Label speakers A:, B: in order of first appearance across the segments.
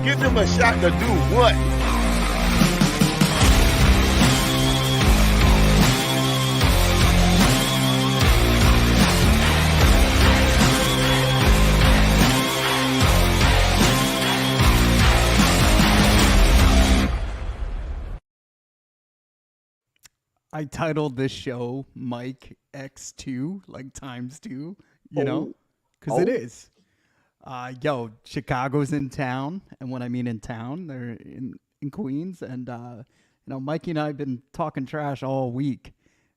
A: Give them a shot to do what?
B: I titled this show Mike X2, like times two, because it is. Chicago's in town. And when I mean in town, they're in Queens. And, Mikey and I have been talking trash all week.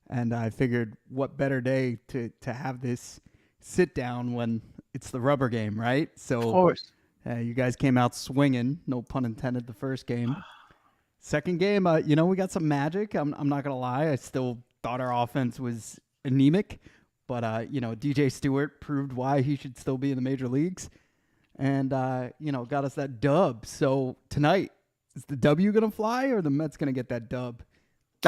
B: And I figured what better day to have this sit down when it's the rubber game, right? So,
C: of course.
B: You guys came out swinging, no pun intended, the first game. Second game, we got some magic. I'm not going to lie. I still thought our offense was anemic. But, DJ Stewart proved why he should still be in the major leagues and, got us that dub. So tonight, is the W going to fly or the Mets going to get that dub?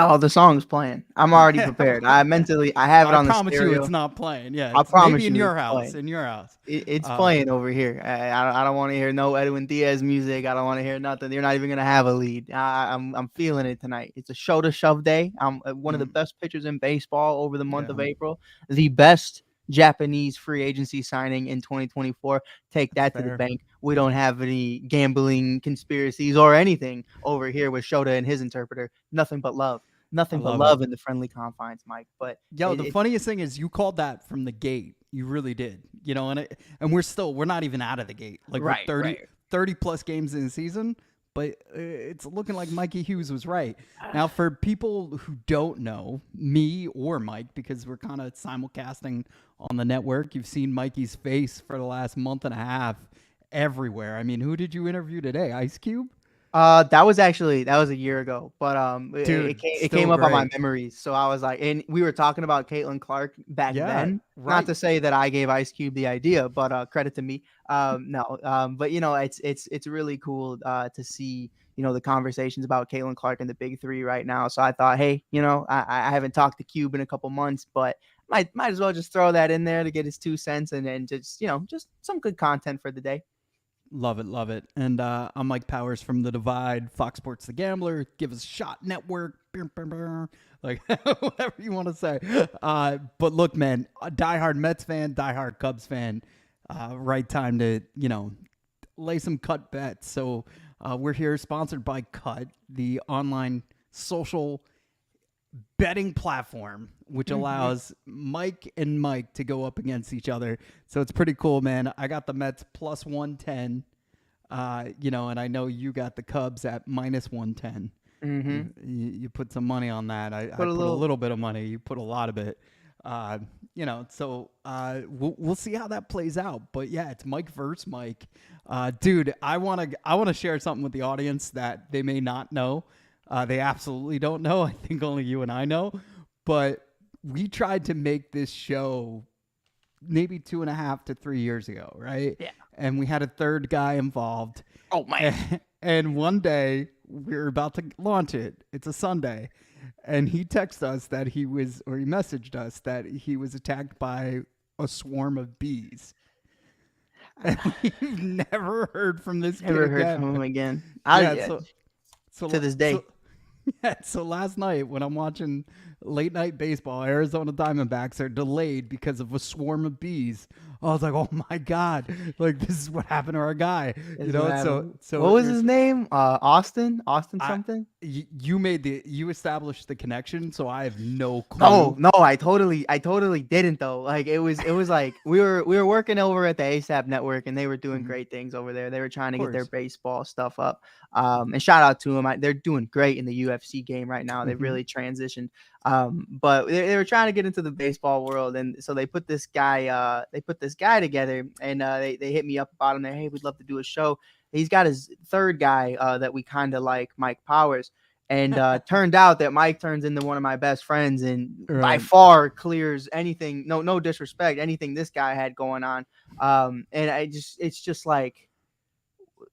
C: Oh, the song's playing. I'm already prepared. I have it on the stereo.
B: I promise you it's not playing. Yeah,
C: I promise
B: maybe in
C: you
B: your
C: it's
B: house.
C: playing.
B: In your house.
C: It's playing over here. I don't want to hear no Edwin Diaz music. I don't want to hear nothing. You're not even going to have a lead. I'm feeling it tonight. It's a show to shove day. I'm one of the best pitchers in baseball over the month of April. The best Japanese free agency signing in 2024. Take that to the bank. We don't have any gambling conspiracies or anything over here with Shota and his interpreter. Nothing but love. Nothing but love in the friendly confines, Mike. But
B: the funniest thing is you called that from the gate. You really did. And we're not even out of the gate. Like we're 30 plus games in the season, but it's looking like Mikey Hughes was right. Now, for people who don't know me or Mike, because we're kind of simulcasting on the network, you've seen Mikey's face for the last month and a half everywhere. I mean, who did you interview today? Ice Cube?
C: That was a year ago, but
B: Dude,
C: it came up on my memories. So I was like, and we were talking about Caitlin Clark back then. Right. Not to say that I gave Ice Cube the idea, but credit to me. But it's really cool to see the conversations about Caitlin Clark and the big three right now. So I thought, hey, I haven't talked to Cube in a couple months, but might as well just throw that in there to get his 2 cents and just just some good content for the day.
B: Love it. And I'm Mike Powers from The Divide, Fox Sports The Gambler, Give Us a Shot Network, like whatever you want to say. But look, man, a diehard Mets fan, diehard Cubs fan, right time to, lay some cut bets. So we're here sponsored by Cut, the online social betting platform, which allows Mike and Mike to go up against each other. So it's pretty cool, man. I got the Mets plus 110, and I know you got the Cubs at minus 110. You put some money on that. I put a little bit of money. You put a lot of it. So we'll see how that plays out. But yeah, it's Mike versus Mike. Dude, I want to share something with the audience that they may not know. They absolutely don't know. I think only you and I know. But we tried to make this show maybe 2.5 to 3 years ago, right?
C: Yeah.
B: And we had a third guy involved.
C: Oh, man.
B: And one day we were about to launch it. It's a Sunday. And he texted us that he messaged us that he was attacked by a swarm of bees. And we've never heard from this kid
C: Never heard
B: again.
C: from him again.
B: To
C: this day.
B: So last night when I'm watching late night baseball, Arizona Diamondbacks are delayed because of a swarm of bees. I was like, oh my God, like this is what happened to our guy. So
C: what was his name? Austin something?
B: You established the connection, so I have no clue.
C: No, I totally didn't though. Like it was like we were working over at the ASAP network and they were doing great things over there. They were trying to get their baseball stuff up. And shout out to them. They're doing great in the UFC game right now. They've really transitioned. But they were trying to get into the baseball world, and so they put this guy together, and they hit me up about him. There, hey, we'd love to do a show. He's got his third guy that we kind of like, Mike Powers, and turned out that Mike turns into one of my best friends, and by far clears anything. No disrespect, anything this guy had going on. And it's just like,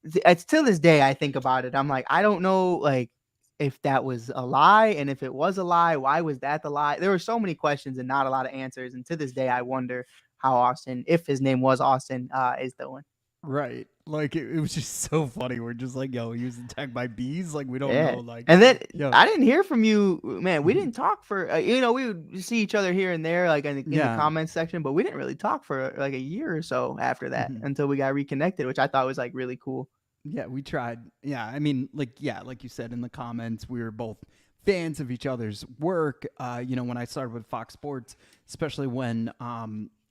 C: it's till this day I think about it. I'm like, I don't know, like, if that was a lie, and if it was a lie, why was that the lie? There were so many questions and not a lot of answers. And to this day, I wonder how Austin, if his name was Austin, is doing.
B: Right. Like it was just so funny. We're just like, yo, he was attacked by bees. Like we don't know. Like,
C: And then
B: yo,
C: I didn't hear from you, man. We didn't talk for, we would see each other here and there, like in the comments section, but we didn't really talk for like a year or so after that until we got reconnected, which I thought was like really cool.
B: Yeah, we tried. Yeah, I mean, like you said in the comments, we were both fans of each other's work. When I started with Fox Sports, especially when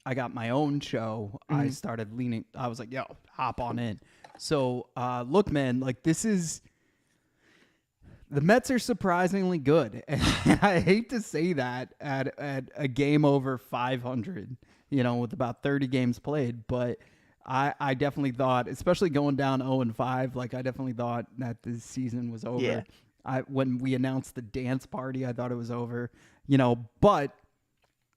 B: I got my own show, I started leaning. I was like, yo, hop on in. So, look, man, like the Mets are surprisingly good. And I hate to say that at a game over 500, with about 30 games played, but I definitely thought, especially going down 0-5, like I definitely thought that this season was over. Yeah. When we announced the dance party, I thought it was over, but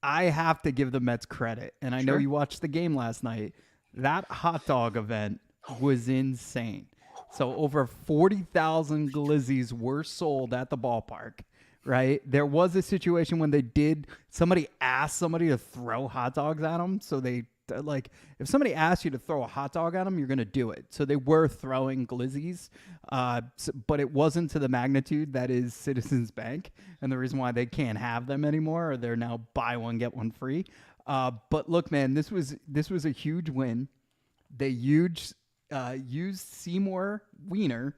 B: I have to give the Mets credit. And I know you watched the game last night. That hot dog event was insane. So over 40,000 glizzies were sold at the ballpark, right? There was a situation when somebody asked somebody to throw hot dogs at them. So if somebody asked you to throw a hot dog at them, you're going to do it. So they were throwing glizzies, but it wasn't to the magnitude that is Citizens Bank. And the reason why they can't have them anymore, or they're now buy one, get one free. But look, man, this was a huge win. They used Seymour Wiener,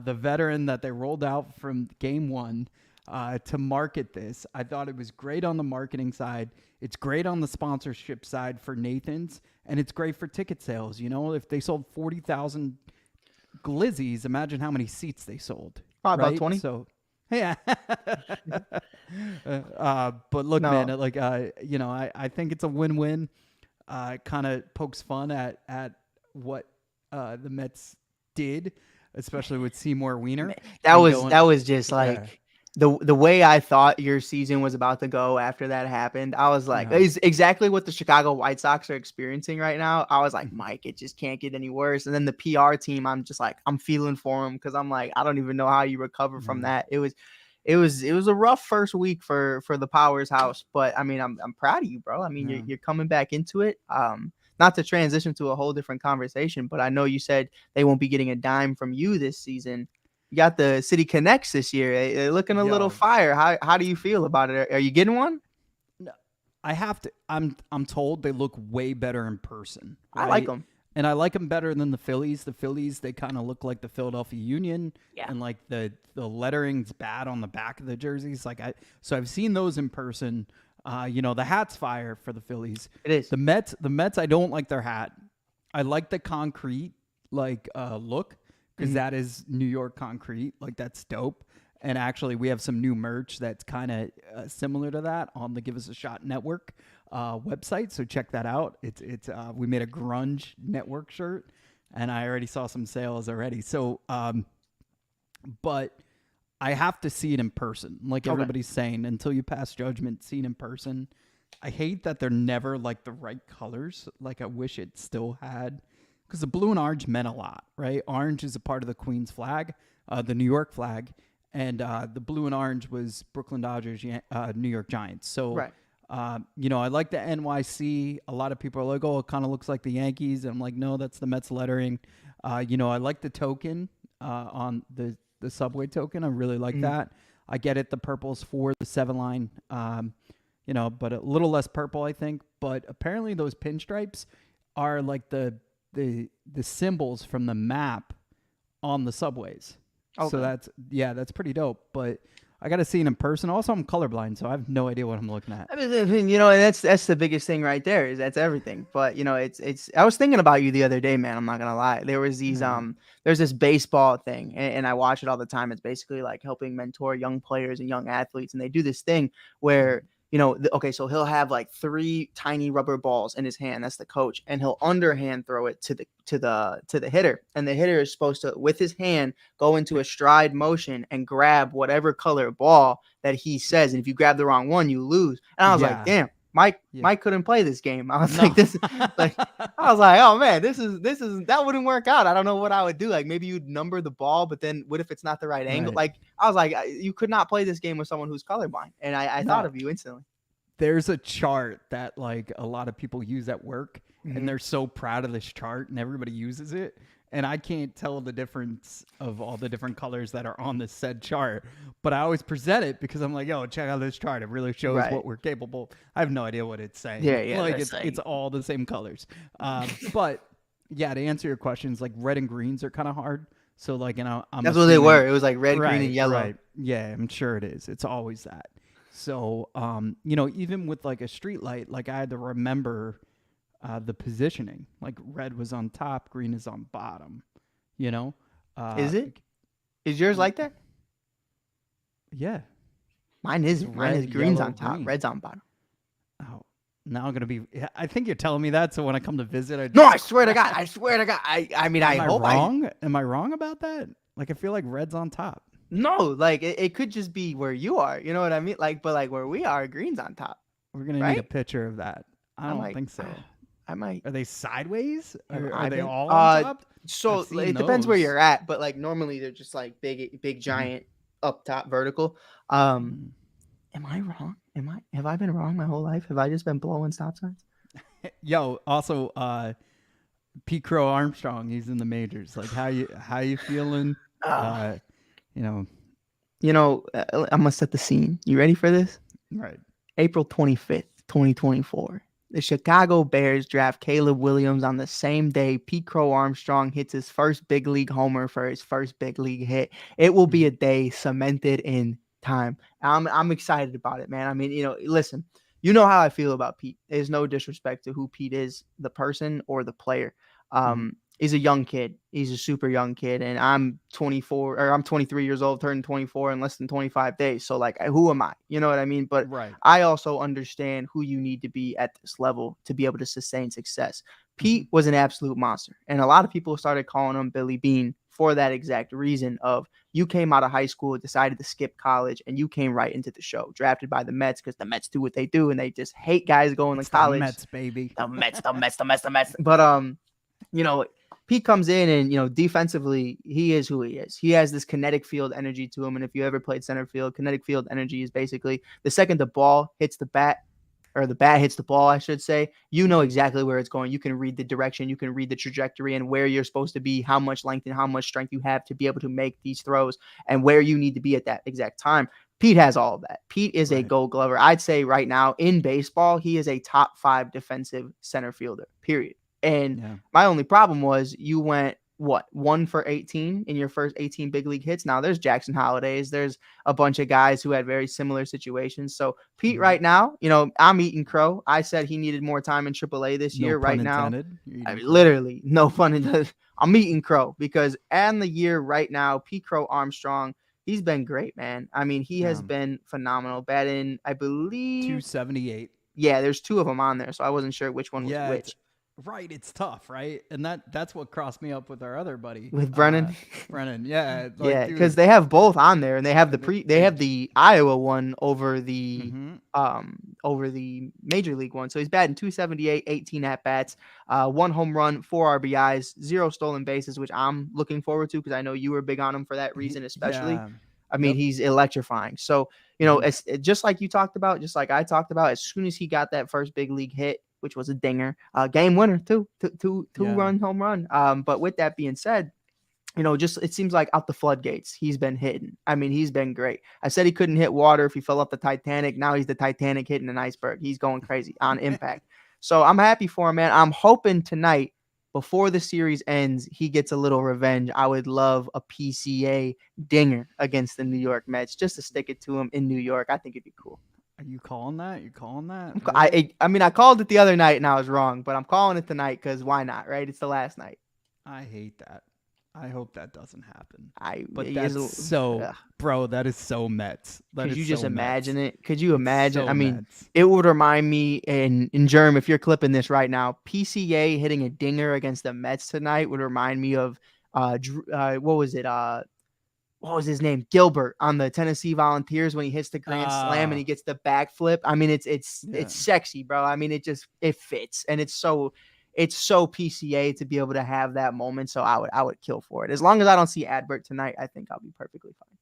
B: the veteran that they rolled out from game one, to market this. I thought it was great on the marketing side. It's great on the sponsorship side for Nathan's, and it's great for ticket sales. If they sold 40,000 glizzies, imagine how many seats they sold.
C: Probably about 20.
B: So, yeah. But look, man, I think it's a win-win. It kind of pokes fun at what the Mets did, especially with Seymour Wiener.
C: That was just like the way I thought your season was about to go after that happened. I was like, it's exactly what the Chicago White Sox are experiencing right now. I was like, Mike, it just can't get any worse. And then the PR team, I'm just like, I'm feeling for them because I'm like, I don't even know how you recover from that. It was a rough first week for the Powers house, but I mean, I'm proud of you, bro. I mean, you're coming back into it. Not to transition to a whole different conversation, but I know you said they won't be getting a dime from you this season. You got the City Connects this year. They're looking a little fire. How do you feel about it? Are you getting one?
B: No, I have to. I'm told they look way better in person. Right?
C: I like them.
B: And I like them better than the Phillies. The Phillies, they kind of look like the Philadelphia Union.
C: Yeah.
B: And like the lettering's bad on the back of the jerseys. So I've seen those in person. The hat's fire for the Phillies.
C: It is.
B: The Mets, I don't like their hat. I like the concrete look because that is New York concrete. Like that's dope. And actually, we have some new merch that's kind of similar to that on the Give Us a Shot Network website. So check that out. It's we made a grunge network shirt, and I already saw some sales already. So, but I have to see it in person. Like everybody's saying, until you pass judgment, see it in person. I hate that they're never like the right colors. Like I wish it still had, because the blue and orange meant a lot, right? Orange is a part of the Queen's flag, the New York flag, and the blue and orange was Brooklyn Dodgers, New York Giants. So, I like the NYC. A lot of people are like, oh, it kind of looks like the Yankees. And I'm like, no, that's the Mets lettering. I like the token on the subway token. I really like that. I get it. The purple's for the 7 line, but a little less purple, I think. But apparently those pinstripes are like the symbols from the map on the subways. Okay. So that's pretty dope. But I got to see it in person. Also, I'm colorblind, so I have no idea what I'm looking at.
C: I mean, that's the biggest thing right there. Is that's everything. But it's. I was thinking about you the other day, man. I'm not gonna lie. There was these there's this baseball thing, and I watch it all the time. It's basically like helping mentor young players and young athletes, and they do this thing where so he'll have like 3 tiny rubber balls in his hand. That's the coach, and he'll underhand throw it to the hitter, and the hitter is supposed to, with his hand, go into a stride motion and grab whatever color ball that he says. And if you grab the wrong one, you lose. And I was like, damn, Mike couldn't play this game. I was like, I was like, oh man, this is that wouldn't work out. I don't know what I would do. Like maybe you'd number the ball, but then what if it's not the right angle? Like I was like, you could not play this game with someone who's colorblind. And I thought of you instantly.
B: There's a chart that like a lot of people use at work, and they're so proud of this chart, and everybody uses it. And I can't tell the difference of all the different colors that are on this said chart, but I always present it because I'm like, yo, check out this chart. It really shows what we're capable. I have no idea what it's saying.
C: Yeah.
B: Like it's all the same colors. But yeah, to answer your questions, like red and greens are kind of hard. So like, I'm
C: that's what they were. It was like red, green, and yellow.
B: Right. Yeah, I'm sure it is. It's always that. So, even with like a street light, like I had to remember the positioning. Like red was on top, green is on bottom.
C: Is it? Is yours like that?
B: Yeah.
C: Mine is green's
B: yellow,
C: on top,
B: green.
C: red's on bottom.
B: Oh, now I'm gonna be. I think you're telling me that. So when I come to visit,
C: No, I swear to God. I mean,
B: Am I wrong? Am I wrong about that? Like I feel like red's on top.
C: No, like it could just be where you are. You know what I mean? Like, but like where we are, green's on top.
B: We're gonna need a picture of that. I don't think so.
C: I might.
B: Are they sideways? Are they all on top?
C: So it depends where you're at, but like normally they're just like big giant up top vertical. Am I wrong? Have I been wrong my whole life? Have I just been blowing stop signs?
B: Yo, also Pete Crow Armstrong, he's in the majors. Like how you feeling? I'm
C: gonna set the scene. You ready for this?
B: Right.
C: April 25th, 2024. The Chicago Bears draft Caleb Williams on the same day Pete Crow Armstrong hits his first big league homer for his first big league hit. It will be a day cemented in time. I'm excited about it, man. I mean, listen, you know how I feel about Pete. There's no disrespect to who Pete is, the person or the player. He's a young kid. He's a super young kid. And I'm 23 years old, turning 24 in less than 25 days. So like, who am I? You know what I mean? But I also understand who you need to be at this level to be able to sustain success. Pete was an absolute monster. And a lot of people started calling him Billy Bean for that exact reason of you came out of high school, decided to skip college, and you came right into the show, drafted by the Mets because the Mets do what they do. And they just hate guys going to college.
B: The Mets, baby.
C: The Mets. But, Pete comes in and, defensively, he is who he is. He has this kinetic field energy to him. And if you ever played center field, kinetic field energy is basically the second the ball hits the bat, or the bat hits the ball, I should say, you know exactly where it's going. You can read the direction, you can read the trajectory and where you're supposed to be, how much length and how much strength you have to be able to make these throws and where you need to be at that exact time. Pete has all of that. Pete is a Gold Glover. I'd say right now in baseball, he is a top 5 defensive center fielder, period. And my only problem was you went, 1 for 18 in your first 18 big league hits. Now there's Jackson Hollidays. There's a bunch of guys who had very similar situations. So Pete right now, I'm eating crow. I said he needed more time in AAA this year. Right now, literally no pun intended. I'm eating crow because and the year right now, Pete Crow Armstrong, he's been great, man. I mean, he has been phenomenal. Batting, I believe
B: 278.
C: Yeah, there's 2 of them on there. So I wasn't sure which one was which.
B: Right, it's tough, right? And that's what crossed me up with our other buddy,
C: with Brennan.
B: Yeah,
C: because they have both on there, and they have the Iowa one over the over the major league one. So he's batting 278, 18 at bats, 1 home run, 4 RBIs, 0 stolen bases, which I'm looking forward to because I know you were big on him for that reason, especially. Yeah. I mean, he's electrifying. So it's just like you talked about, just like I talked about. As soon as he got that first big league hit, which was a dinger, game winner too, two run home run. But with that being said, just it seems like out the floodgates, he's been hitting. I mean, he's been great. I said he couldn't hit water if he fell off the Titanic. Now he's the Titanic hitting an iceberg. He's going crazy on impact. So I'm happy for him, man. I'm hoping tonight, before the series ends, he gets a little revenge. I would love a PCA dinger against the New York Mets just to stick it to him in New York. I think it'd be cool.
B: Are you calling that? You calling that?
C: Really? I mean, I called it the other night and I was wrong, but I'm calling it tonight because why not, right? It's the last night.
B: I hate that. I hope that doesn't happen.
C: But
B: that's bro, that is so Mets.
C: Could you just imagine it? Could you imagine?
B: So
C: I mean,
B: Mets.
C: It would remind me, in Germ, if you're clipping this right now, PCA hitting a dinger against the Mets tonight would remind me of, what was it? What was his name? Gilbert on the Tennessee Volunteers when he hits the grand slam and he gets the backflip. I mean, it's sexy, bro. I mean, it fits, and it's so PCA to be able to have that moment. So I would kill for it. As long as I don't see Adbert tonight, I think I'll be perfectly fine.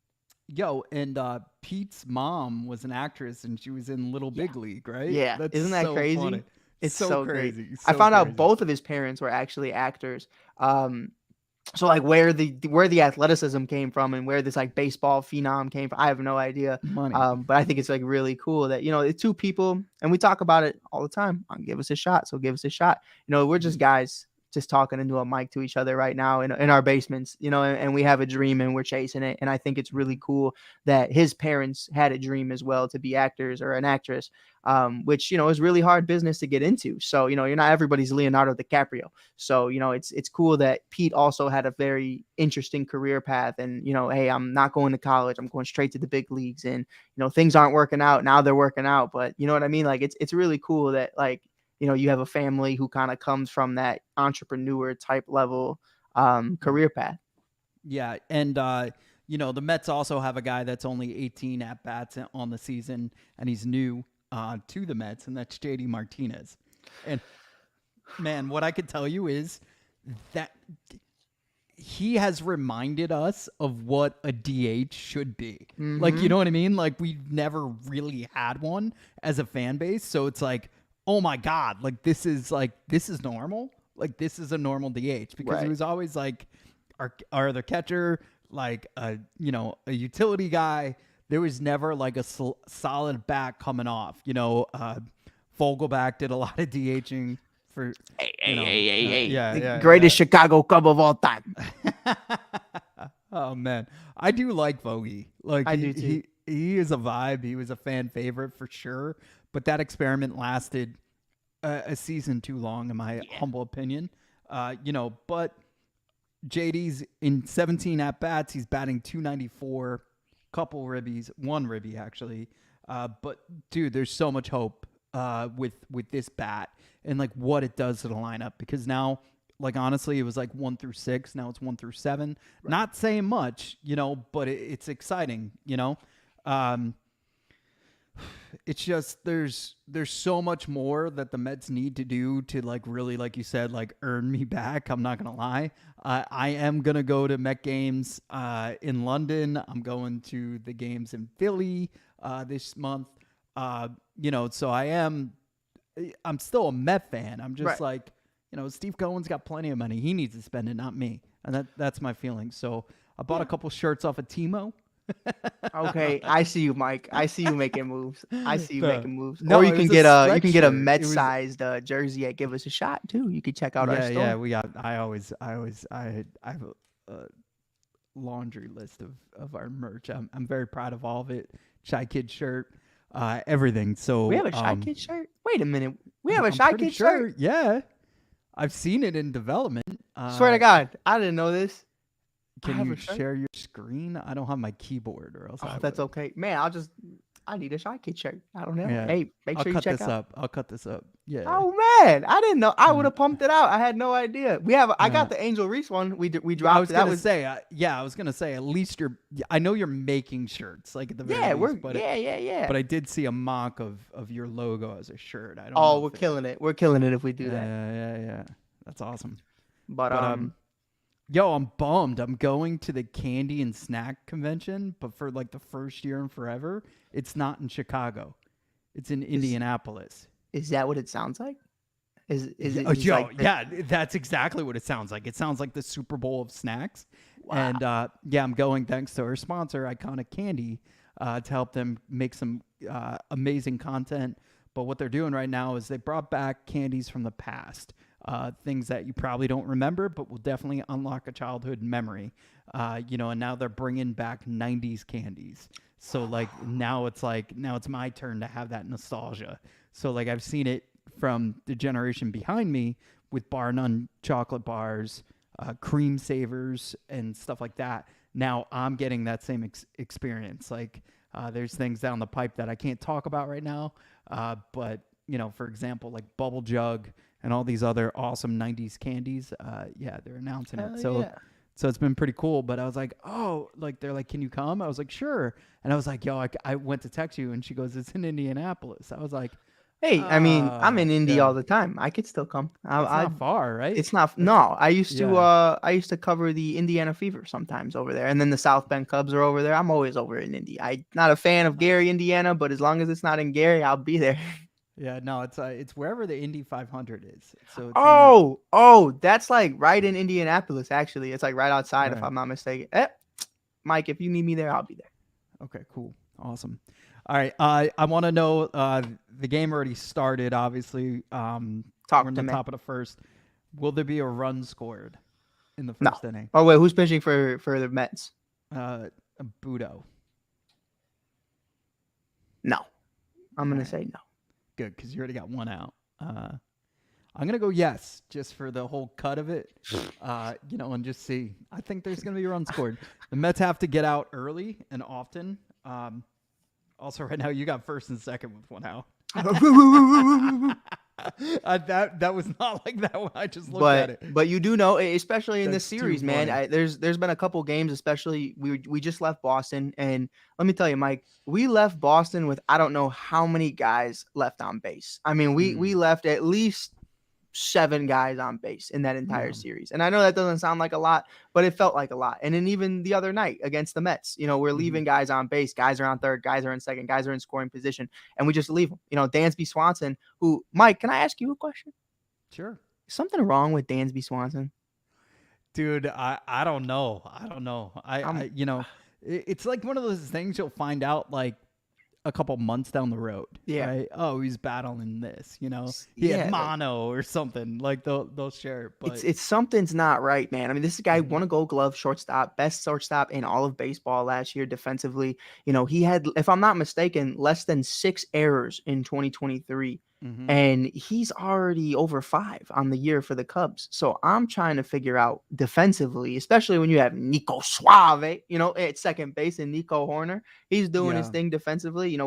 B: Yo, and Pete's mom was an actress and she was in Little Big League, right?
C: Yeah. Isn't that
B: so
C: crazy?
B: Funny.
C: It's
B: So
C: so great.
B: crazy.
C: I
B: So
C: found out
B: crazy.
C: both of his parents were actually actors. So like where the athleticism came from and where this like baseball phenom came from, I have no idea.
B: Money.
C: But I think it's like really cool that it's two people, and we talk about it all the time. Give us a shot, so give us a shot. We're just guys just talking into a mic to each other right now in our basements, and we have a dream and we're chasing it. And I think it's really cool that his parents had a dream as well to be actors or an actress, which is really hard business to get into. So you're not everybody's Leonardo DiCaprio. So it's cool that Pete also had a very interesting career path. And hey, I'm not going to college. I'm going straight to the big leagues. And things aren't working out. Now they're working out. But you know what I mean? Like it's really cool that like you have a family who kind of comes from that entrepreneur type level career path.
B: Yeah, and the Mets also have a guy that's only 18 at bats on the season, and he's new to the Mets, and that's JD Martinez. And man, what I could tell you is that he has reminded us of what a DH should be.
C: Mm-hmm.
B: Like, you know what I mean? Like, we've never really had one as a fan base, so it's like, oh my God, like this is normal. Like this is a normal DH because he was always like our other catcher, like a utility guy. There was never like a solid back coming off. Vogelback did a lot of DHing for
C: greatest Chicago Cub of all time.
B: Oh man, I do like Vogie. Like
C: I do too.
B: He is a vibe. He was a fan favorite for sure. But that experiment lasted a season too long, in my humble opinion. But JD's in 17 at bats. He's batting .294, couple ribbies, one ribby actually. But dude, there's so much hope with this bat and like what it does to the lineup, because now, like honestly, it was like 1 through 6. Now it's 1 through 7. Right. Not saying much, but it's exciting. It's just there's so much more that the Mets need to do to like really, like you said, like earn me back. I'm not gonna lie. I am gonna go to Met games in London. I'm going to the games in Philly this month. So I'm still a Met fan. I'm just like, Steve Cohen's got plenty of money. He needs to spend it, not me. And that's my feeling. So I bought a couple shirts off of Timo.
C: Okay, I see you, Mike. I see you making moves. Making moves.
B: No,
C: or you can get a
B: sweatshirt.
C: Met-sized jersey at Give Us a Shot too. You could check out our store.
B: Yeah, we got. I have a laundry list of our merch. I'm very proud of all of it. Shy Kid shirt, everything. So
C: we have a Shy Kid shirt. Wait a minute, we have a Shy Kid shirt.
B: Yeah, I've seen it in development.
C: Swear to God, I didn't know this.
B: Can you share your screen? I don't have my keyboard, or else.
C: That's okay, man. I need a Shy Kid shirt. I don't know.
B: Yeah.
C: Hey, make sure you check out.
B: I'll cut this up. Yeah.
C: Oh man, I didn't know. I would have pumped it out. I had no idea. I got the Angel Reese one. We dropped.
B: I was gonna say. At least I know you're making shirts, like at the very least. But I did see a mock of your logo as a shirt. I don't.
C: Oh, we're killing it. We're killing it if we do that.
B: Yeah. That's awesome.
C: But
B: yo, I'm bummed. I'm going to the candy and snack convention, but for like the first year in forever, it's not in Chicago. It's in Indianapolis.
C: Is that what it sounds like? Is it?
B: Yeah, that's exactly what it sounds like. It sounds like the Super Bowl of snacks. Wow. And I'm going thanks to our sponsor, Iconic Candy, to help them make some amazing content. But what they're doing right now is they brought back candies from the past. Things that you probably don't remember, but will definitely unlock a childhood memory. And now they're bringing back 90s candies. So like now it's my turn to have that nostalgia. So like I've seen it from the generation behind me with Bar None chocolate bars, cream savers, and stuff like that. Now I'm getting that same experience. Like there's things down the pipe that I can't talk about right now. But for example, like Bubble Jug and all these other awesome 90s candies. They're announcing it. So it's been pretty cool. But I was like, oh, like they're like, can you come? I was like, sure. And I was like, yo, I went to text you. And she goes, it's in Indianapolis. I was like,
C: hey, I mean, I'm in Indy all the time. I could still come.
B: It's not far, right?
C: It's not. No, I used to cover the Indiana Fever sometimes over there. And then the South Bend Cubs are over there. I'm always over in Indy. I'm not a fan of Gary, Indiana, but as long as it's not in Gary, I'll be there.
B: Yeah, no, it's wherever the Indy 500 is. So it's in that.
C: Oh, that's like right in Indianapolis. Actually, it's like right outside, if
B: Right.
C: I'm not mistaken. Mike, if you need me there, I'll be there.
B: Okay, cool. Awesome. All right. I want to know the game already started, obviously. We're
C: Talk
B: in
C: to
B: the
C: me.
B: top of the first. Will there be a run scored in the
C: No.
B: first inning?
C: Oh wait, who's pitching for the Mets?
B: A Budo.
C: No. I'm gonna
B: All right.
C: say no.
B: Good, because you already got one out. I'm gonna go yes, just for the whole cut of it. And just see. I think there's gonna be a run scored. The Mets have to get out early and often. Also, right now you got first and second with one out. That was not like that when I just looked at it.
C: But you do know, especially in this
B: That's too
C: series, man.
B: funny.
C: There's been a couple games, especially we just left Boston, and let me tell you, Mike, we left Boston with I don't know how many guys left on base. I mean, we left at least 7 guys on base in that entire
B: Yeah.
C: series. And I know that doesn't sound like a lot, but it felt like a lot. And then even the other night against the Mets, we're leaving guys on base. Guys are on third, guys are in second, guys are in scoring position, and we just leave them. Dansby Swanson, who, Mike, can I ask you a question?
B: Sure.
C: Is something wrong with Dansby Swanson?
B: Dude, I don't know. It's like one of those things you'll find out like a couple months down the road.
C: Yeah.
B: Right? Oh, he's battling this, He
C: Yeah,
B: had mono or something. Like they'll share it. But
C: it's something's not right, man. I mean, this guy won a Gold Glove shortstop, best shortstop in all of baseball last year defensively. He had, if I'm not mistaken, less than 6 errors in 2023. And he's already over 5 on the year for the Cubs. So I'm trying to figure out defensively, especially when you have Nico Suave, at second base, and Nico Horner. He's doing his thing defensively.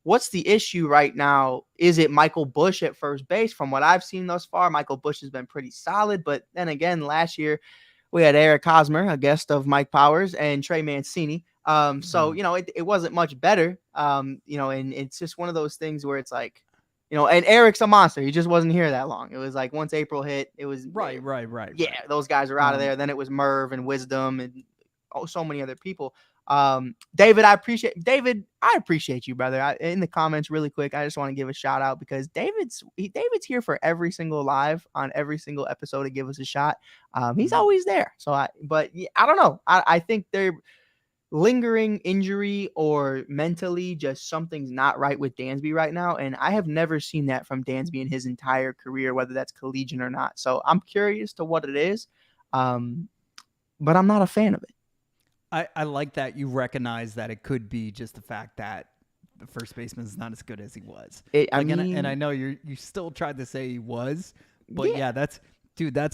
C: What's the issue right now? Is it Michael Busch at first base? From what I've seen thus far, Michael Busch has been pretty solid. But then again, last year we had Eric Hosmer, a guest of Mike Powers, and Trey Mancini. It wasn't much better. And it's just one of those things where it's like, and Eric's a monster. He just wasn't here that long. It was like once April hit, it was
B: right.
C: Yeah, those guys are out of there. Then it was Merv and Wisdom and so many other people. David, I appreciate you, brother. In the comments really quick, I just want to give a shout out because David's here for every single live on every single episode to give us a shot. He's always there. So I don't know. I think they're lingering injury or mentally just something's not right with Dansby right now. And I have never seen that from Dansby in his entire career, whether that's collegiate or not. So I'm curious to what it is. But I'm not a fan of it.
B: I like that you recognize that it could be just the fact that the first baseman is not as good as he was. And I know you still tried to say he was, but yeah, that's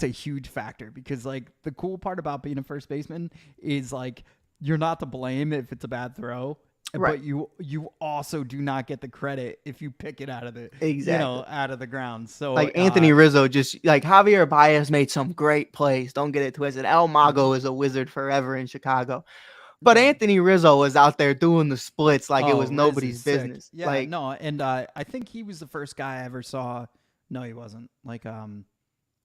B: a huge factor because like the cool part about being a first baseman is like you're not to blame if it's a bad throw. Right. But you also do not get the credit if you pick it out of the out of the ground. So
C: like Anthony Rizzo, just like Javier Baez made some great plays. Don't get it twisted. El Mago is a wizard forever in Chicago. But Anthony Rizzo was out there doing the splits like it was nobody's business.
B: Yeah, and I think he was the first guy I ever saw. No, he wasn't. Like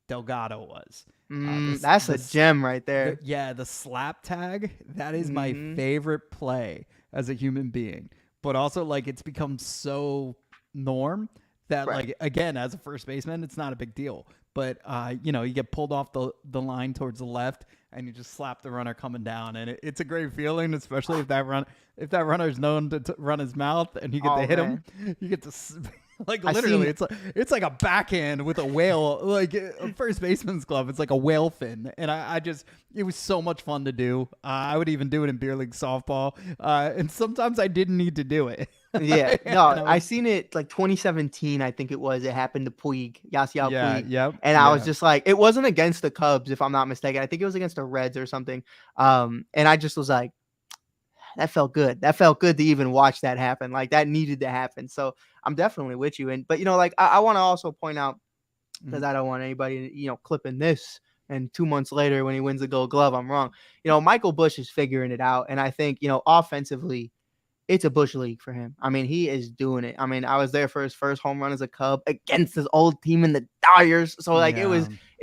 B: Delgado was.
C: That's a gem right there.
B: The slap tag. That is my favorite play as a human being. But also, like, it's become so norm that, like, again, as a first baseman, it's not a big deal. But, you get pulled off the line towards the left and you just slap the runner coming down. And it's a great feeling, especially if that runner's known to run his mouth and you get to hit him. You get to... Like literally, it's like a backhand with a whale, like a first baseman's glove. It's like a whale fin, and it was so much fun to do. I would even do it in beer league softball, and sometimes I didn't need to do it.
C: Yeah, no, I seen it like 2017. I think it was. It happened to Puig, Yasiel Puig.
B: Yep.
C: And I was just like, it wasn't against the Cubs, if I'm not mistaken. I think it was against the Reds or something. And I just was like, that felt good. That felt good to even watch that happen. Like that needed to happen. So I'm definitely with you. But like I want to also point out, because I don't want anybody, clipping this. And 2 months later, when he wins the Gold Glove, I'm wrong. Michael Busch is figuring it out. And I think, offensively, it's a Bush league for him. I mean, he is doing it. I mean, I was there for his first home run as a Cub against his old team in the Dyers. So like it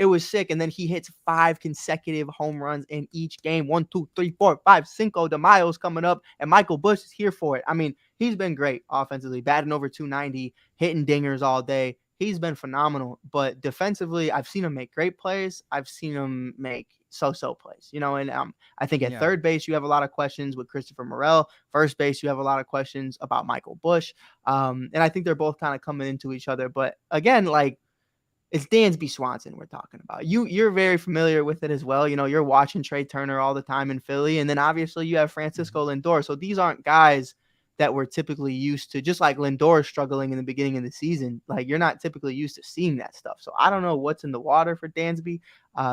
C: was sick. And then he hits 5 consecutive home runs in each game. 1, 2, 3, 4, 5, Cinco de Mayo's coming up, and Michael Bush is here for it. I mean, he's been great offensively, batting over 290, hitting dingers all day. He's been phenomenal. But defensively, I've seen him make great plays. I've seen him make so-so plays, and I think at third base, you have a lot of questions with Christopher Morel. First base, you have a lot of questions about Michael Bush. And I think they're both kind of coming into each other. But again, like, it's Dansby Swanson we're talking about. You're very familiar with it as well. You're watching Trey Turner all the time in Philly. And then obviously you have Francisco Lindor. So these aren't guys that we're typically used to, just like Lindor struggling in the beginning of the season. Like, you're not typically used to seeing that stuff. So I don't know what's in the water for Dansby.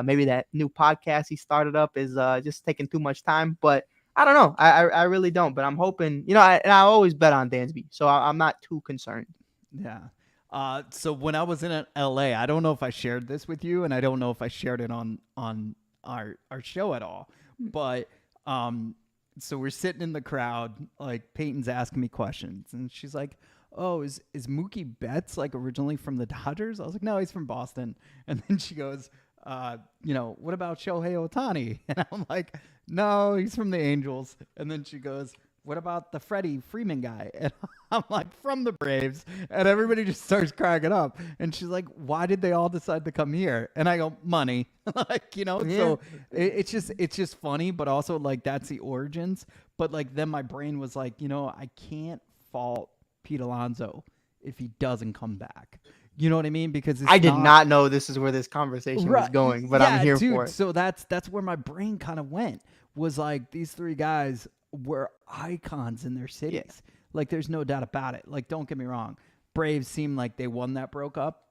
C: Maybe that new podcast he started up is just taking too much time, but I don't know. I really don't, but I'm hoping, I always bet on Dansby, so I'm not too concerned.
B: Yeah. So when I was in LA, I don't know if I shared this with you, and I don't know if I shared it on our show at all, but so we're sitting in the crowd, like Peyton's asking me questions, and she's like, "Oh, is Mookie Betts like originally from the Dodgers?" I was like, "No, he's from Boston." And then she goes, "What about Shohei Ohtani?" And I'm like, "No, he's from the Angels." And then she goes, "What about the Freddie Freeman guy?" And I'm like, "From the Braves." And everybody just starts cracking up. And she's like, "Why did they all decide to come here?" And I go, "Money." So it's just funny, but also like that's the origins. But like then my brain was like, I can't fault Pete Alonso if he doesn't come back. You know what I mean? Because
C: I did not know this is where this conversation was going, but I'm here for it.
B: So that's where my brain kind of went, was like these 3 guys were icons in their cities. Yeah. Like, there's no doubt about it. Like, don't get me wrong. Braves seem like they won that breakup.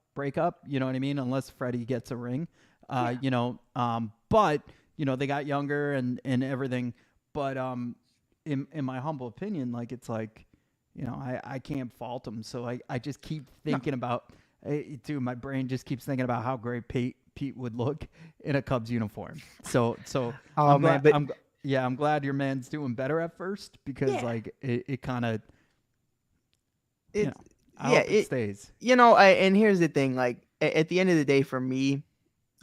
B: You know what I mean? Unless Freddie gets a ring, but they got younger and everything. But in my humble opinion, like, it's like, I can't fault them. So I just keep thinking about, dude, my brain just keeps thinking about how great Pete would look in a Cubs uniform. So I'm glad your man's doing better at first, because like it kind of, it stays.
C: And here's the thing, like at the end of the day, for me,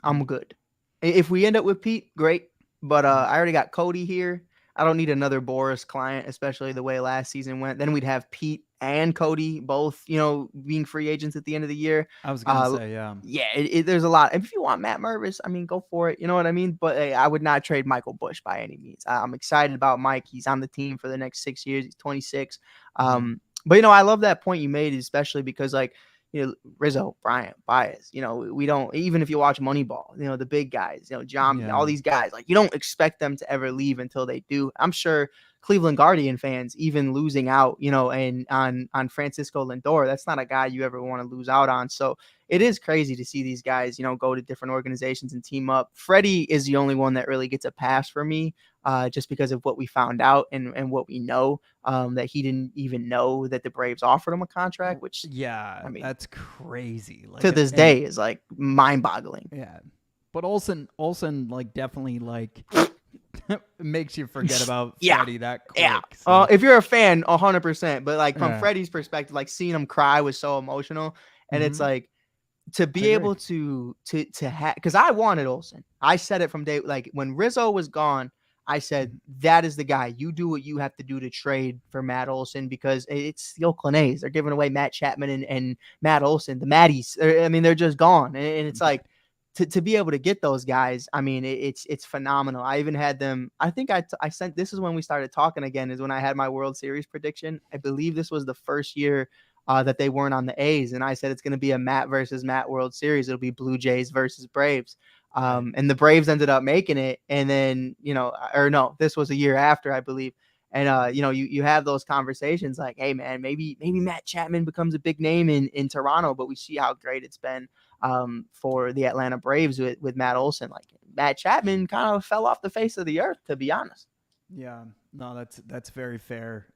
C: I'm good. If we end up with Pete, great. But I already got Cody here. I don't need another Boris client, especially the way last season went. Then we'd have Pete and Cody both, being free agents at the end of the year.
B: I was going to say, yeah.
C: Yeah, there's a lot. If you want Matt Mervis, I mean, go for it. You know what I mean? But I would not trade Michael Bush by any means. I'm excited about Mike. He's on the team for the next 6 years. He's 26. But, I love that point you made, especially because, like, Rizzo, Bryant, Baez, we don't, even if you watch Moneyball, the big guys, John, all these guys, like, you don't expect them to ever leave until they do. I'm sure Cleveland Guardian fans, even losing out, and on Francisco Lindor, that's not a guy you ever want to lose out on. So it is crazy to see these guys, go to different organizations and team up. Freddie is the only one that really gets a pass for me, just because of what we found out and what we know, that he didn't even know that the Braves offered him a contract, which,
B: I mean, that's crazy.
C: Like, to this day is like mind-boggling.
B: Yeah. But Olsen, like, definitely, like, makes you forget about Freddie that quick.
C: Yeah. So. If you're a fan, 100%. But like from Freddie's perspective, like seeing him cry was so emotional, and it's like to be able to have, because I wanted Olsen. I said it from day, like when Rizzo was gone, I said that is the guy. You do what you have to do to trade for Matt Olson, because it's the Oakland A's. They're giving away Matt Chapman and Matt Olson. The Matties, I mean, they're just gone, and it's like. To be able to get those guys, I mean, it's phenomenal. I even had them. I think I sent. This is when we started talking again. Is when I had my World Series prediction. I believe this was the first year that they weren't on the A's, and I said it's going to be a Matt versus Matt World Series. It'll be Blue Jays versus Braves, and the Braves ended up making it. And then this was a year after, I believe. And you have those conversations like, hey man, maybe Matt Chapman becomes a big name in Toronto, but we see how great it's been for the Atlanta Braves with Matt Olson. Like, Matt Chapman kind of fell off the face of the earth, to be honest.
B: Yeah, no, that's very fair.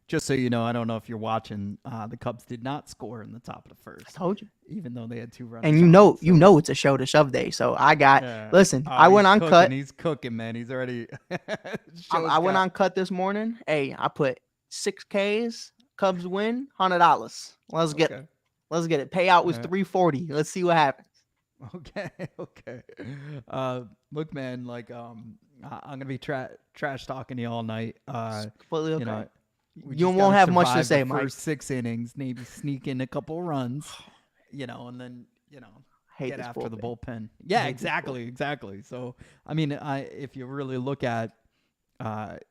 B: Just so you know, I don't know if you're watching, the Cubs did not score in the top of the first.
C: I told you.
B: Even though they had 2 runs.
C: And it's a show to shove day. So I got, listen, I went on cut.
B: He's cooking, man. He's already.
C: I went on cut this morning. Hey, I put 6 Ks. Cubs win, $100. Let's get it. Let's get it. Payout was $340. Let's see what happens.
B: Okay. Look, man, like I'm gonna be trash talking to you all night.
C: Completely okay.
B: You know,
C: you won't have much to say, Mike.
B: First 6 innings, maybe sneak in a couple runs, and then get after the bullpen. Yeah, exactly. So I mean, if you really look at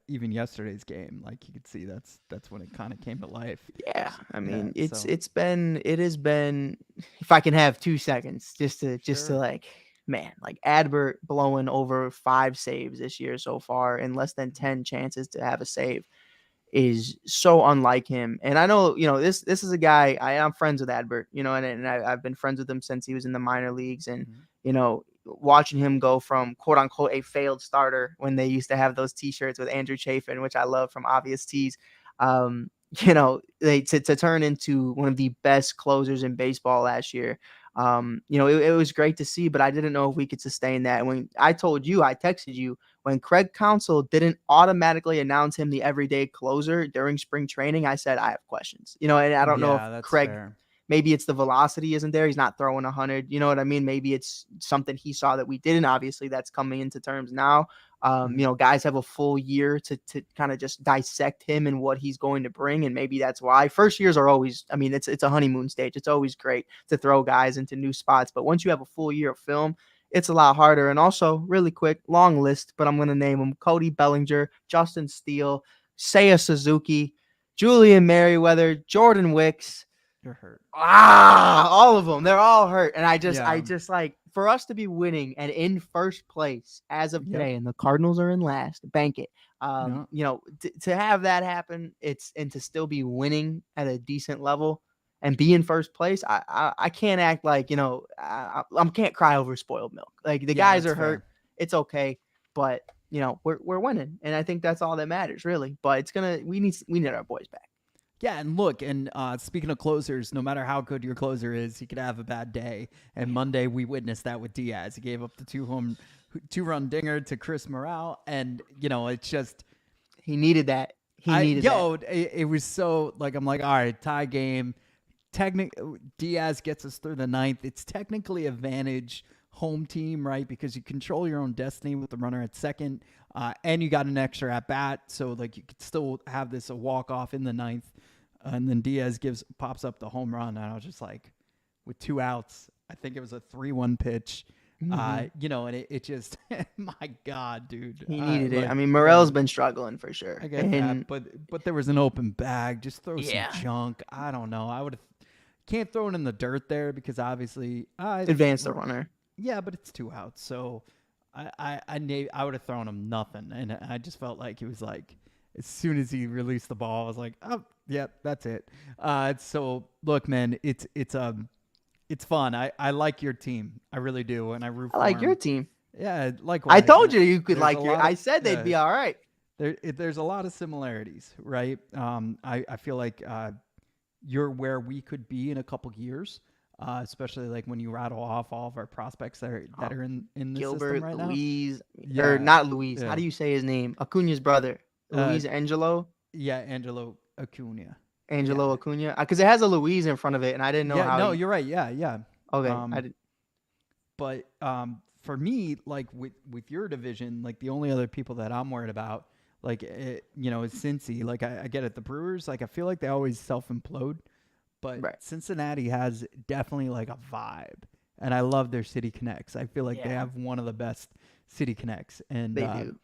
B: even yesterday's game, like you could see that's when it kind of came to life.
C: Yeah, I mean, it has been if I can have 2 seconds just to like, man, like Adbert blowing over 5 saves this year so far in less than 10 chances to have a save is so unlike him. And I know, this is a guy, I'm friends with Adbert, and I've been friends with him since he was in the minor leagues. And, watching him go from quote unquote a failed starter when they used to have those t-shirts with Andrew Chafin, which I love from Obvious Tees, to turn into one of the best closers in baseball last year. It was great to see, but I didn't know if we could sustain that. When I texted you, when Craig Counsell didn't automatically announce him the everyday closer during spring training, I said, I have questions, and I don't know if Craig, maybe it's the velocity isn't there. He's not throwing 100. You know what I mean? Maybe it's something he saw that we didn't. Obviously, that's coming into terms now. Guys have a full year to kind of just dissect him and what he's going to bring. And maybe that's why first years are always, it's a honeymoon stage. It's always great to throw guys into new spots. But once you have a full year of film, it's a lot harder. And also, really quick, long list, but I'm going to name them: Cody Bellinger, Justin Steele, Seiya Suzuki, Julian Merriweather, Jordan Wicks.
B: You're hurt.
C: All of them. They're all hurt. And I just like, for us to be winning and in first place as of today, and the Cardinals are in last, bank it. To have that happen, and to still be winning at a decent level and be in first place, I can't act like, I can't cry over spoiled milk. Like the guys are hurt. It's okay. But, we're winning. And I think that's all that matters, really. But we need our boys back.
B: Yeah, and look, and speaking of closers, no matter how good your closer is, he could have a bad day. And Monday, we witnessed that with Diaz. He gave up the two-run dinger to Chris Morale, and it's just
C: he needed that.
B: It was so like I'm like, all right, tie game. Diaz gets us through the ninth. It's technically advantage home team, right? Because you control your own destiny with the runner at second, and you got an extra at bat, so like you could still have this a walk off in the ninth. And then Diaz pops up the home run, and I was just like, with 2 outs, I think it was a 3-1 pitch, and it just, my God, dude.
C: He needed it. Morel's been struggling for sure.
B: I get that, but there was an open bag. Just throw some junk. I don't know. Can't throw it in the dirt there because obviously
C: advance the runner.
B: Yeah, but it's 2 outs, so I would have thrown him nothing, and I just felt like he was like, as soon as he released the ball, I was like, oh, yeah, that's it. So look, man, it's fun. I like your team. I really do. And I root for
C: like your team.
B: Yeah. Likewise.
C: I told you could like I said they'd be all right.
B: There's a lot of similarities, right? I feel like you're where we could be in a couple years. Especially like when you rattle off all of our prospects that are in the
C: Gilbert,
B: system right
C: Luis, or not Luis. Yeah. How do you say his name? Acuna's brother. Luis Angelo?
B: Yeah, Angelo Acuna.
C: Acuna? Because it has a Luis in front of it, and I didn't know how.
B: No, you're right. Yeah.
C: Okay. I did.
B: But for me, like with your division, like the only other people that I'm worried about, like, is Cincy. Like, I get it. The Brewers, like, I feel like they always self-implode. But Cincinnati has definitely, like, a vibe. And I love their City Connects. I feel like they have one of the best City Connects. And
C: they do.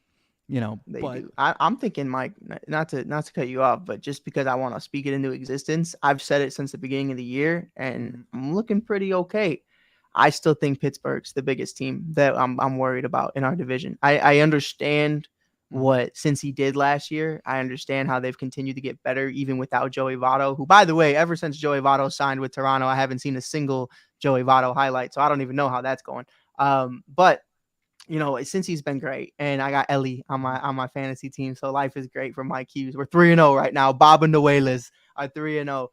B: They
C: do. I'm thinking, Mike, not to cut you off, but just because I want to speak it into existence, I've said it since the beginning of the year, and I'm looking pretty okay. I still think Pittsburgh's the biggest team that I'm worried about in our division. I understand what Cincy did last year. I understand how they've continued to get better even without Joey Votto, who, by the way, ever since Joey Votto signed with Toronto, I haven't seen a single Joey Votto highlight, so I don't even know how that's going. But since he's been great, and I got Ellie on my fantasy team, so life is great for Mike Hughes. We're 3-0 right now. Bob and the Whalers are 3-0,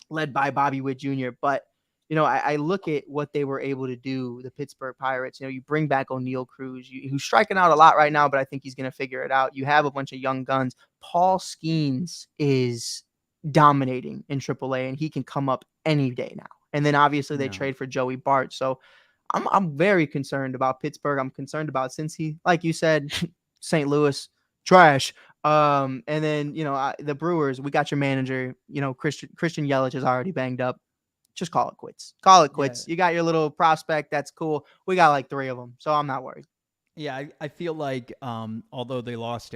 C: led by Bobby Witt Jr. But I look at what they were able to do, the Pittsburgh Pirates. You bring back O'Neal Cruz, who's striking out a lot right now, but I think he's going to figure it out. You have a bunch of young guns. Paul Skeens is dominating in AAA, and he can come up any day now. And then obviously they trade for Joey Bart. So I'm very concerned about Pittsburgh. I'm concerned about Cincy, like you said, St. Louis, trash. And then the Brewers. We got your manager. Christian Yelich is already banged up. Just call it quits. Call it quits. Yeah. You got your little prospect. That's cool. We got like 3 of them, so I'm not worried.
B: Yeah, I feel like although they lost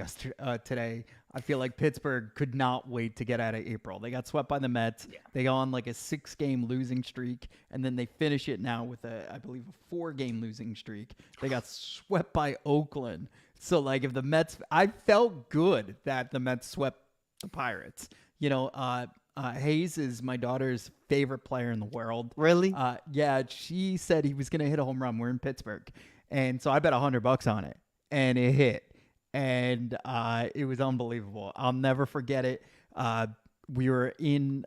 B: today, I feel like Pittsburgh could not wait to get out of April. They got swept by the Mets. Yeah. They go on like a 6-game losing streak, and then they finish it now with I believe a 4-game losing streak. They got swept by Oakland. So like if the Mets, I felt good that the Mets swept the Pirates. Hayes is my daughter's favorite player in the world.
C: Really?
B: Yeah, she said he was going to hit a home run. We're in Pittsburgh. And so I bet $100 on it, and it hit. And it was unbelievable. I'll never forget it. We were in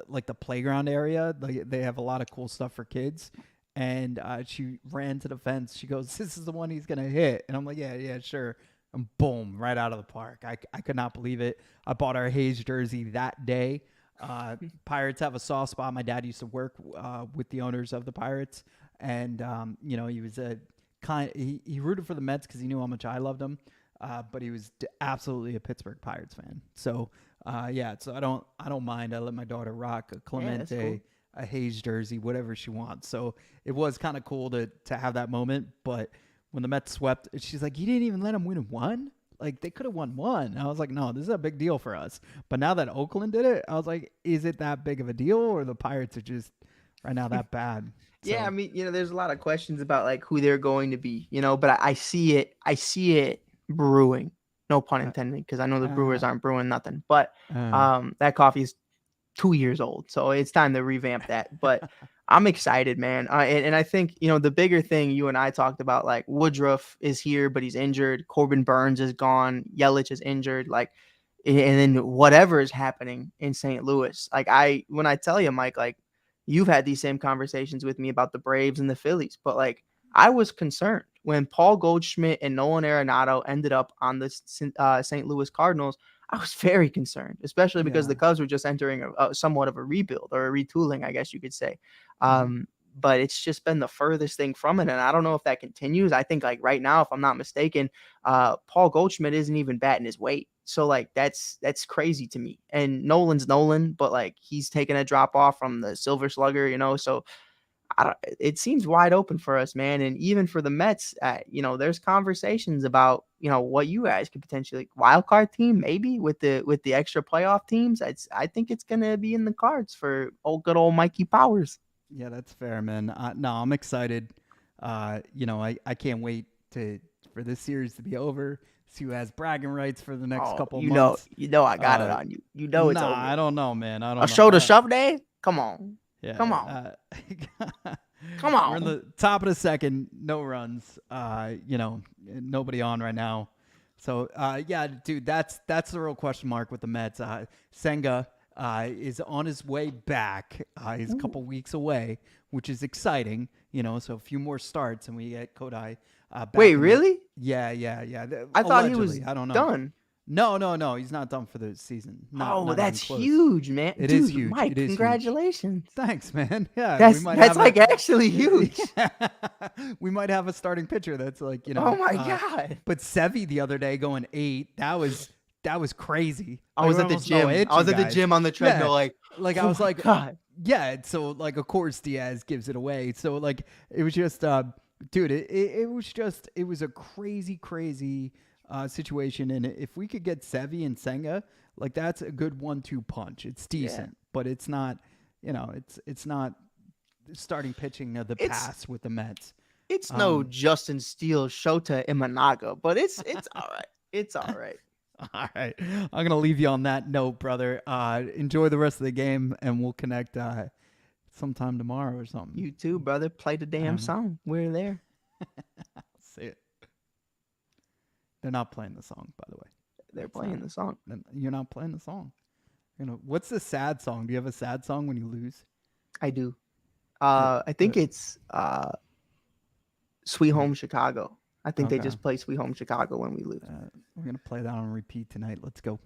B: like the playground area. They have a lot of cool stuff for kids. And she ran to the fence. She goes, "This is the one he's going to hit." And I'm like, yeah, sure. And boom, right out of the park. I could not believe it. I bought our Hayes jersey that day. Pirates have a soft spot. My dad used to work with the owners of the Pirates. And, he was he rooted for the Mets because he knew how much I loved them. But he was absolutely a Pittsburgh Pirates fan. So, so I don't mind. I let my daughter rock a Clemente, cool. A Hayes jersey, whatever she wants. So it was kind of cool to have that moment. But when the Mets swept, she's like, "You didn't even let them win one? Like, they could have won one." And I was like, "No, this is a big deal for us." But now that Oakland did it, I was like, is it that big of a deal, or the Pirates are just right now that bad? So.
C: Yeah, I mean, there's a lot of questions about like who they're going to be, but I see it brewing. No pun intended, because I know the Brewers aren't brewing nothing. But that coffee's 2 years old, so it's time to revamp that. But I'm excited, man. And I think, the bigger thing you and I talked about, like Woodruff is here, but he's injured. Corbin Burns is gone. Yelich is injured. Like, and then whatever is happening in St. Louis. Like when I tell you, Mike, like you've had these same conversations with me about the Braves and the Phillies, but like I was concerned when Paul Goldschmidt and Nolan Arenado ended up on the St. Louis Cardinals. I was very concerned, especially because the Cubs were just entering somewhat of a rebuild or a retooling, I guess you could say. But it's just been the furthest thing from it. And I don't know if that continues. I think like right now, if I'm not mistaken, Paul Goldschmidt isn't even batting his weight. So like, that's crazy to me. And Nolan's Nolan, but like he's taking a drop off from the Silver Slugger, so it seems wide open for us, man. And even for the Mets, there's conversations about, what you guys could potentially wild card team, maybe with the extra playoff teams. I think it's going to be in the cards for good old Mikey Powers.
B: Yeah, that's fair, man. No, I'm excited. I can't wait for this series to be over. See who has bragging rights for the next couple months.
C: I got it on you. It's over.
B: I don't know, man. I don't know.
C: A shoulder shove day? Come on.
B: Yeah.
C: Come on. Come on.
B: We're in the top of the second, no runs. Nobody on right now. So, dude, that's the real question mark with the Mets. Senga is on his way back. He's a couple weeks away, which is exciting. So a few more starts and we get Kodai back.
C: Wait, really?
B: Yeah.
C: I thought he was
B: I don't know.
C: done.
B: No. He's not done for the season. Not
C: that's huge, man.
B: It is huge.
C: Mike,
B: it is
C: congratulations.
B: Huge. Thanks, man. Yeah,
C: that's like actually huge.
B: We might have a starting pitcher that's like,
C: Oh my god!
B: But Sevy the other day going 8. That was crazy.
C: I was at the gym. The gym on the treadmill,
B: I was like,
C: God.
B: Yeah. So like, of course Diaz gives it away. So like, it was just, dude. It was a crazy situation, and if we could get Sevy and Senga, like that's a good 1-2 punch. It's decent, but it's not, it's not starting pitching of the past with the Mets.
C: It's no Justin Steele, Shota Imanaga, but it's all right. It's all right.
B: All right, I'm gonna leave you on that note, brother. Enjoy the rest of the game, and we'll connect sometime tomorrow or something.
C: You too, brother. Play the damn song. We're there.
B: See it. They're not playing the song, by the way.
C: They're playing the song.
B: You're not playing the song. What's the sad song? Do you have a sad song when you lose?
C: I do. I think it's Sweet Home Chicago. I think they
B: Okay.
C: just play Sweet Home Chicago when we lose.
B: We're gonna play that on repeat tonight. Let's go.